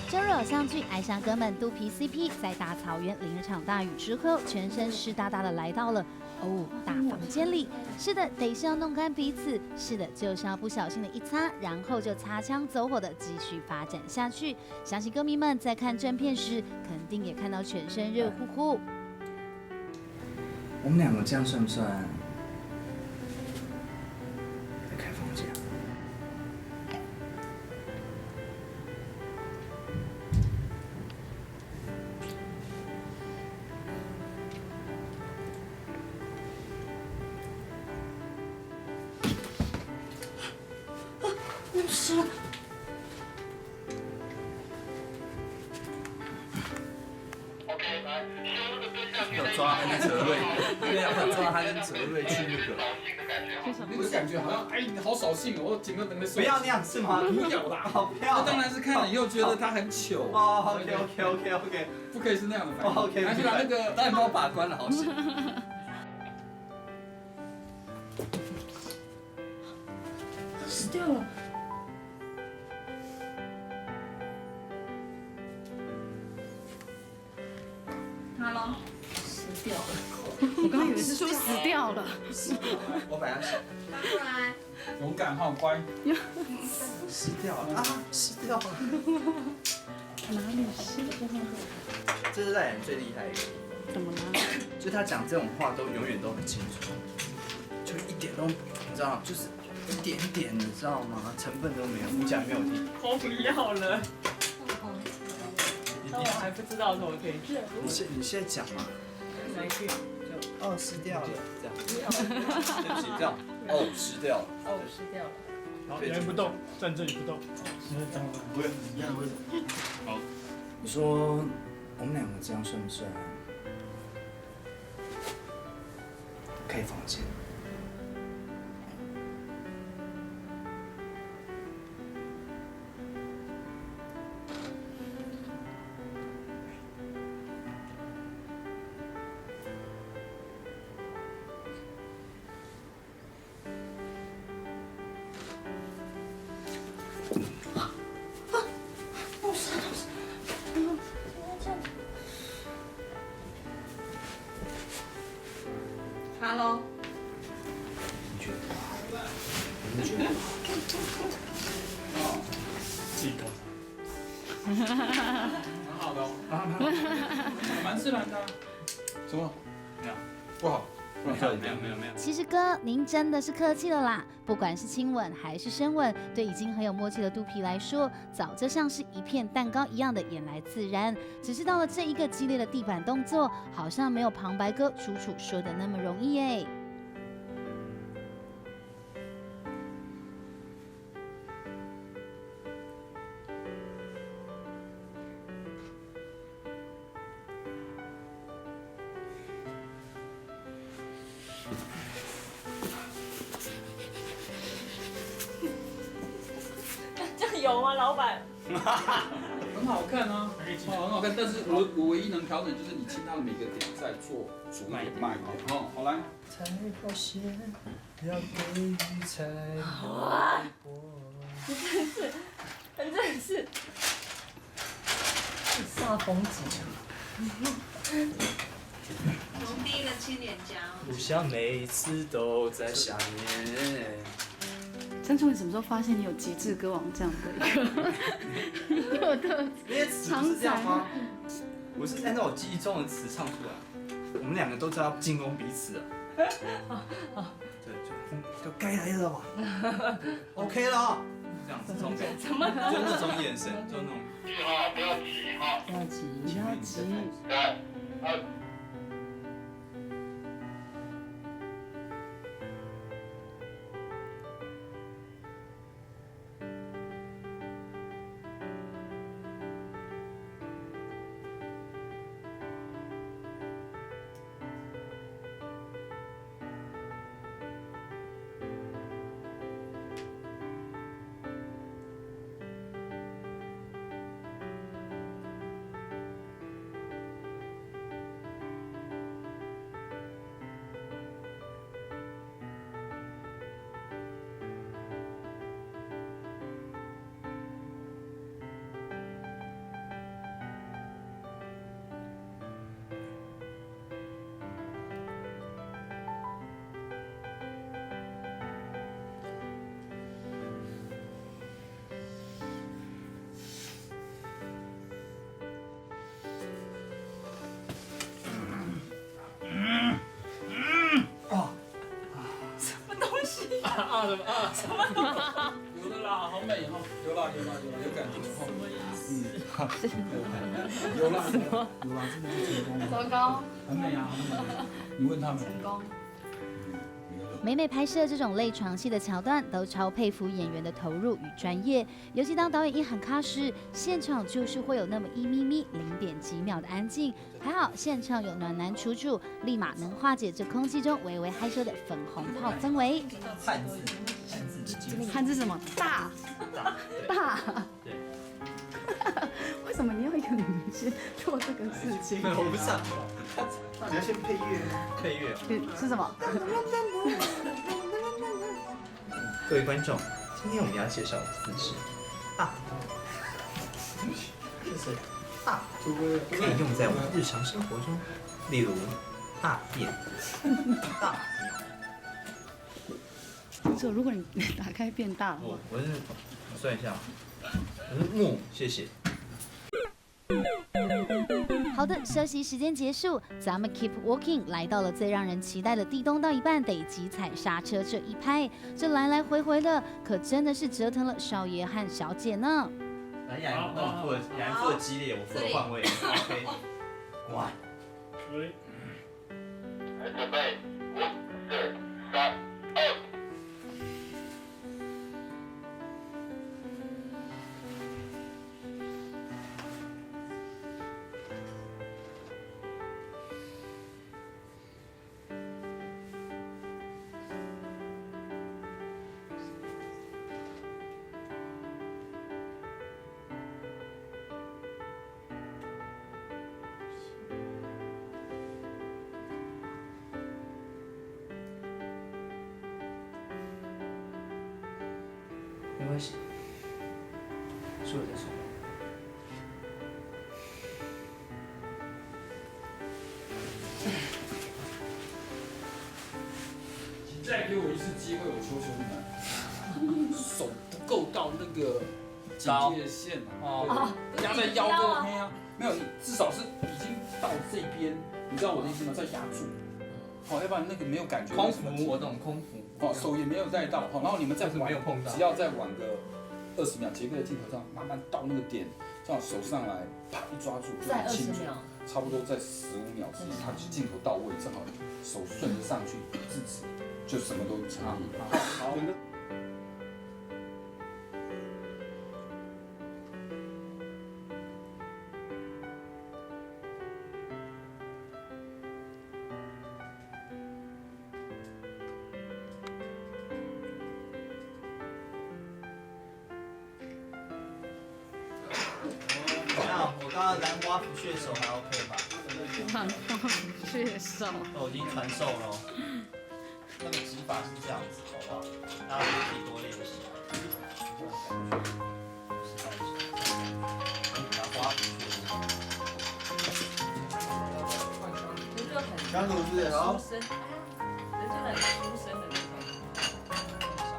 周日偶像剧《爱上哥们》肚皮 CP 在大草原淋了场大雨之后，全身湿哒哒的来到了大房间里。是的，得是要弄干彼此；是的，就是要不小心的一擦，然后就擦枪走火的继续发展下去。相信歌迷们在看正片时，肯定也看到全身热乎乎。我们两个这样算不算在开房间？是。OK， 来，修那个蹲下去。要抓他跟泽瑞，对啊，要抓他跟泽瑞去那个。那个感觉好像，哎，你好扫兴哦！我整个人的手。不要那样是吗？不要啦！好不要。那当然是看了以后觉得他很糗。哦 ，OK，不可以是那样的反应。OK， 来去拿那个，当然帮我把关了，好险。死掉了。Hello，死掉了。我刚以为是说死掉了。我本来想。翻过来。勇敢哈，乖。死掉了啊！死掉了。哪里是？这是赖人最厉害的一个地方。怎么了？就他讲这种话都永远都很清楚，就一点都你知道，就是一点点，你知道吗？成分都没有，你讲没有听。我不要了。那我还不知道的时候，我可以。你现在讲嘛？哪一句？就湿掉了，这样。对不起，这样。湿掉了。湿掉了。好，原不动，站这里不动。不会，一样会。好。你说我们两个这样算不算开房间？Hello。你觉得？你觉得？自己搞。蛮好的哦。蛮自然的。什么？没有。不好。没有。其实哥，您真的是客气了啦。不管是亲吻还是深吻，对已经很有默契的肚皮来说，早就像是一片蛋糕一样的演来自然。只是到了这一个激烈的地板动作，好像没有旁白哥楚楚说的那么容易耶。有吗，老板？很好看啊，很好看。但是我唯一能调整就是你亲他的每个点再做足一点慢一点。哦，好来。才发现要给予才真的是煞风景。从第一个亲脸颊。不想每一次都在想念。张崇，你什么时候发现你有极致歌王这样的一个有的常才吗？我是按照我记忆中的词唱出来，我们两个都知道进攻彼此啊。对，就该来了吧，OK 了，这样子，这种感觉，就那种眼神，就那种。不要急哈，不要急，不要急。来，2。什么啊？有了啦，好美哈，有啦，有感觉哈。什么意思？有啦，真的是成功了。糟糕，很美啊，你问他们。成功。每每拍摄这种类床戏的桥段，都超佩服演员的投入与专业。尤其当导演一喊卡时，现场就是会有那么1咪咪0点几秒的安静。还好现场有暖男楚楚，立马能化解这空气中微微害羞的粉红泡氛围。汉字的精汉字什么？大。对。为什么你要一个女人先做这个事情？我不上，你要先配乐。配乐。是什么？各位观众，今天我们要介绍的字是大，就是大，可以用在我们日常生活中，例如大便、大没错，如果你打开变大的话，我算一下，我是木，谢谢。好的，休息时间结束，咱们 keep walking 来到了最让人期待的地东到一半得急踩刹车这一拍，这来来回回的，可真的是折腾了少爷和小姐呢。来，雅人负责激烈，我负责换位。OK， 乖。准备5、4、3、2。没关系，说了再说。再给我一次机会，我求求你们，手不够到那个警戒线啊，压在腰这边啊，没有，你至少是已经到这边，你知道我的意思吗？再压住，好，要不然那个没有感觉。空服，我懂空服。哦，手也没有带到，好，然后你们再没有碰到，只要再晚个20秒，杰克的镜头上慢慢到那个点，这样手上来，啪一抓住，再20秒，差不多在15秒之内，他镜头到位，正好手顺着上去制止，就什么都成立。好。我刚刚兰花不血手还 OK 吧？兰花不血手都已经传授了，那个指法是这样子，好不好？大家可以多练习。兰花不血手。刚读是好。人就很出声的那种。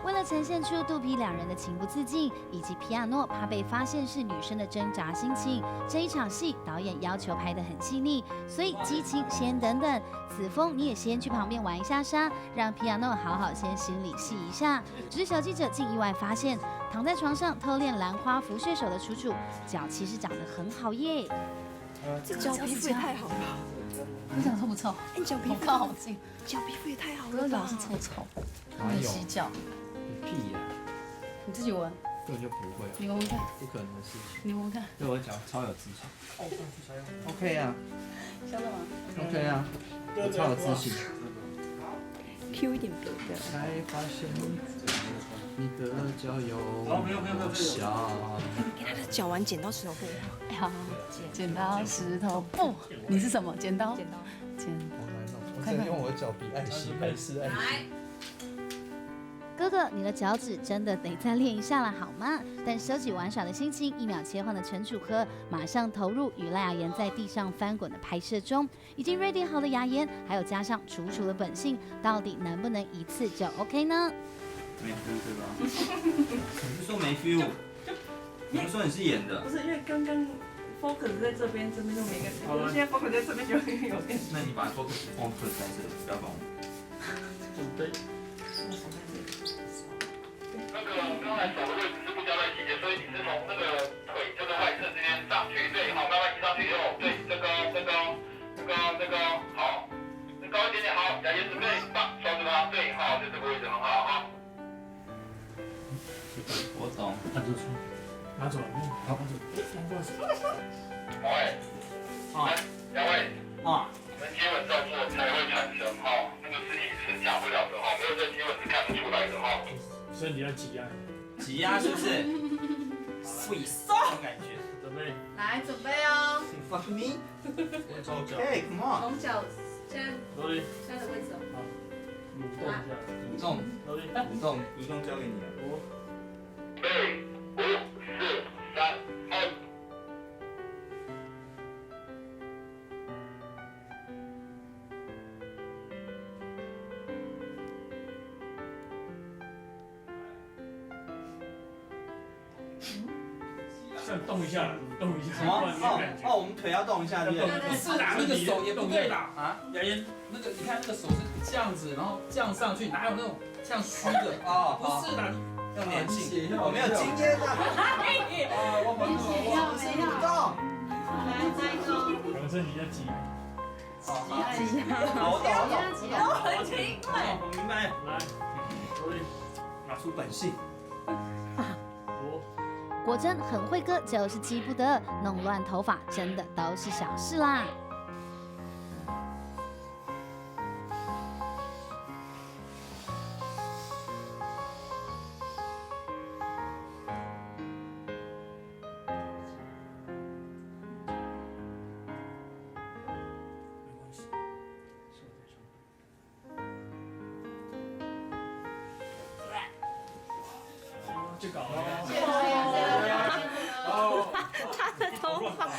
为了呈现出肚皮两人的情不自禁，以及皮亚诺怕被发现是女生的挣扎心情，这一场戏导演要求拍得很细腻，所以激情先等等，子枫你也先去旁边玩一下沙，让皮亚诺好好先心里戏一下。只是小记者竟意外发现，躺在床上偷练兰花拂穴手的楚楚，脚其实长得很好耶。这脚皮肤也太好了，你脚臭不臭？你脚皮肤靠好近，脚皮肤也太好我的了吧？脚是臭臭，没洗脚。屁呀！你自己闻，根本就不会，你闻闻看，不可能的事情。你闻闻看，对我脚超有自信。OK 啊香的吗？ ，OK 啊，我超有自信。 Q 一点别的。才发现你的脚有小。给他的脚玩剪刀石头布。好，剪刀石头布，你是什么？剪刀？剪刀。我在用我的脚比爱惜还是爱惜？哥哥，你的脚趾真的得再练一下了，好吗？但收起玩耍的心情，1秒切换的陈楚河马上投入与赖雅妍在地上翻滚的拍摄中。已经 ready 好的雅妍，还有加上楚楚的本性，到底能不能一次就 OK 呢？没 feel 对吧？你是说没 feel？你不是说你是演的？不是因为刚刚 focus 在这边，这边就没感觉，现在 focus 在这边就有点。那你把 focus 在这里，不要管我。准备。那个刚才手的位置是不交代细节，所以你是从那个腿就是外侧这边上去，对，好，慢慢移上去哦，对，这个，好，高一点点，好，雅妍准备放，抓住它，对，好，就这个位置很好，好。我懂。拿走出，拿走了，拿走。好，两位，你们接吻动作才会产生哈，那个事情是假不了的哈，没有在接吻是看不出来的哈。所以你要挤压，挤压是不是？水松感觉。准备。来，准备哦。 Fuck me. 我招脚。Hey, come on. 从脚先罗莉，现在的位置哦。蠕动一下。蠕动，罗莉，蠕动交给你了。对，5、4、3、2。这样动一下，动一下。什么？我们腿要动一下，对不对？不是啦，那个手也不对啦啊！雅妍，那个你看那个手是这样子，然后这样上去，哪有那种像虚的？哦，不是啦，要年轻，我没有经验啊。我不动。来，再一个。可能是你要挤。挤压。我懂。很奇怪。我明白。来，罗莉，拿出本性。果真很会割，就是急不得，弄乱头发真的都是小事啦。就搞了。他的头发。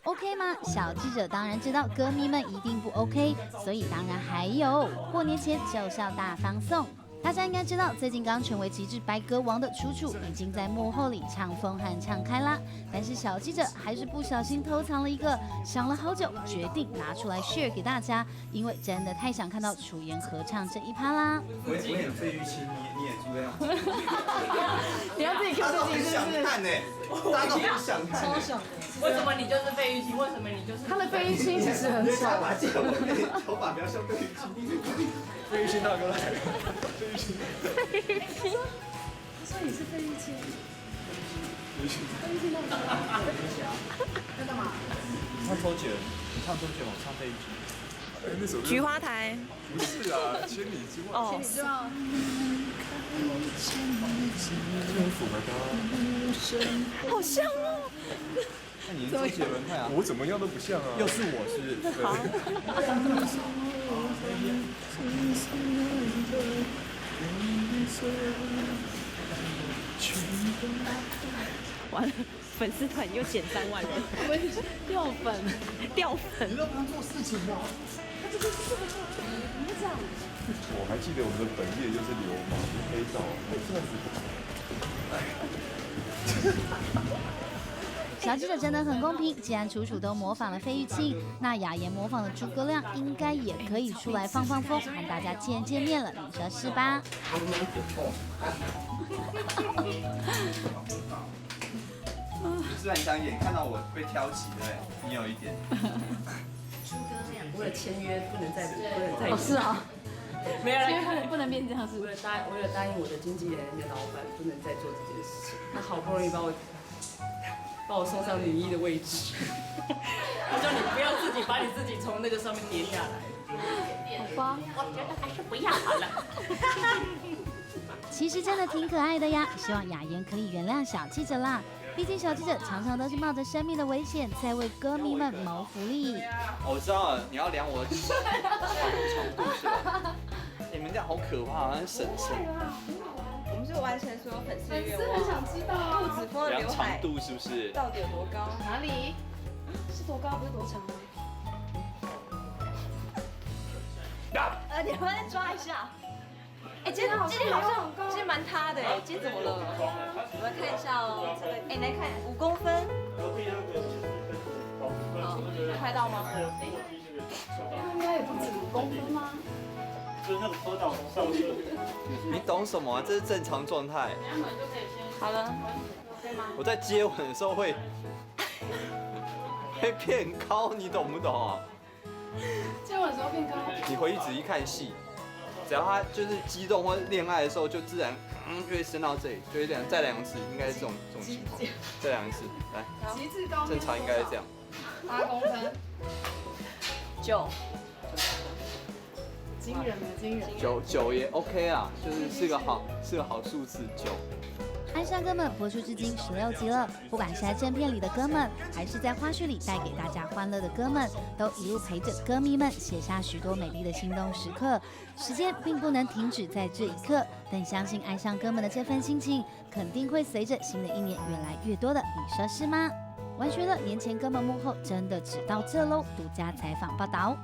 OK 吗？小记者当然知道歌迷们一定不 OK，所以当然还有过年前就是要大放送。大家应该知道，最近刚成为极致白歌王的楚楚已经在幕后里唱疯和唱开啦。但是小记者还是不小心偷藏了一个，想了好久，决定拿出来 share 给大家，因为真的太想看到楚妍合唱这一趴啦。我演费玉清，你演朱亮。你要自己 Q 自己是不是？看呢，大家都很想看。超想的。为什么你就是费玉清？为什么你就是？他的费玉清其实很少。头发不要像费玉清。费玉清大哥来了。费玉清。他说你是费玉清。费玉清大哥。在干嘛？唱周杰伦，你唱周杰伦，我唱费玉清。那首菊花台。不是啊，千里之外。哦。千里之外。好像哦。那你周杰伦派啊？我怎么样都不像啊。又是我是。完了，粉丝团又减3万人。我们掉粉。掉粉。你都不用做事情了。他这个是这个做题，你这样。我还记得我们的本业就是流氓黑道，这样子。小记者真的很公平，既然楚楚都模仿了费玉清，那雅妍模仿的诸葛亮应该也可以出来放放风，和大家见见面了，你说是吧？你是很想演看到我被挑起，对不对？你有一点。为了签约不能再哦，是啊。没有人不能变这样子。为了答应我的经纪人跟老板，不能再做这件事情。他好不容易把我送上女一的位置，他说你不要自己把你自己从那个上面跌下来。好吧，我觉得还是不要好了。其实真的挺可爱的呀，希望雅妍可以原谅小记者啦。毕竟小记者常常都是冒着生命的危险，在为歌迷们谋福利。我知道了，你要量我的长度是吧？你们这样好可怕，好像婶婶。我们是完成所有粉丝的愿很望。想知道啊。兔子风的量长刘海度是不是？到底有多高？哪里？是多高，不是多长吗？你们再抓一下。哎，今天好像今天蛮塌的哎，今天怎么了？我们看一下哦，这个哎，来看5公分。好，拍到吗？应该也不止5公分吗？就是那个坡道上去。你懂什么啊？这是正常状态。好了，我在接吻的时候会变高，你懂不懂啊？接吻的时候变高。你回去仔细看戏，只要他就是激动或恋爱的时候，就自然就会升到这里，就会再两次，应该是这种情况，再两次，来，极致高，正常应该是这样。8公分9，惊人的惊人。9也 OK 啊，就是是个好数字9。爱上哥们播出至今16集了，不管是在正片里的哥们，还是在花絮里带给大家欢乐的哥们，都一路陪着歌迷们写下许多美丽的心动时刻。时间并不能停止在这一刻，但相信爱上哥们的这份心情，肯定会随着新的一年越来越多的，你说是吗？完学了年前哥们幕后真的只到这喽，独家采访报道。